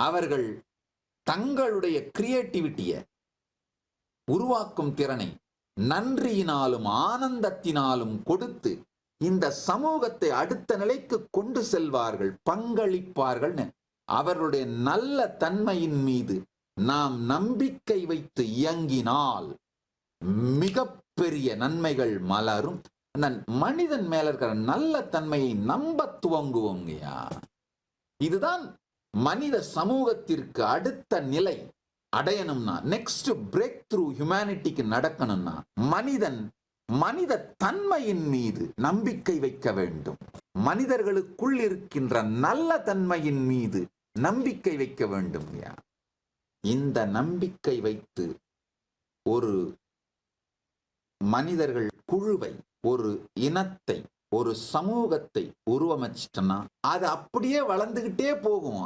அவர்கள் தங்களுடைய கிரியேட்டிவிட்டிய உருவாக்கும் திறனை நன்றியினாலும் ஆனந்தத்தினாலும் கொடுத்து இந்த சமூகத்தை அடுத்த நிலைக்கு கொண்டு செல்வார்கள், பங்களிப்பார்கள். அவர்களுடைய நல்ல தன்மையின் மீது நாம் நம்பிக்கை வைத்து இயங்கினால் மிகப்பெரிய நன்மைகள் மலரும். அந்த மனிதன் மேல இருக்கிற நல்ல தன்மையை நம்ப துவங்குவோங்கய்யா. இதுதான் மனித சமூகத்திற்கு அடுத்த நிலை அடையணும்னா, நெக்ஸ்ட் பிரேக் த்ரூ ஹியூமனிட்டிக்கு நடக்கணும்னா மனித தன்மையின் மீது நம்பிக்கை வைக்க வேண்டும். மனிதர்களுக்குள் இருக்கின்ற நல்ல தன்மையின் மீது நம்பிக்கை வைக்க வேண்டும். இந்த நம்பிக்கை வைத்து ஒரு மனிதர்கள் குழுவை, ஒரு இனத்தை, ஒரு சமூகத்தை உருவமைச்சிட்டோம்னா அது அப்படியே வளர்ந்துகிட்டே போகும்.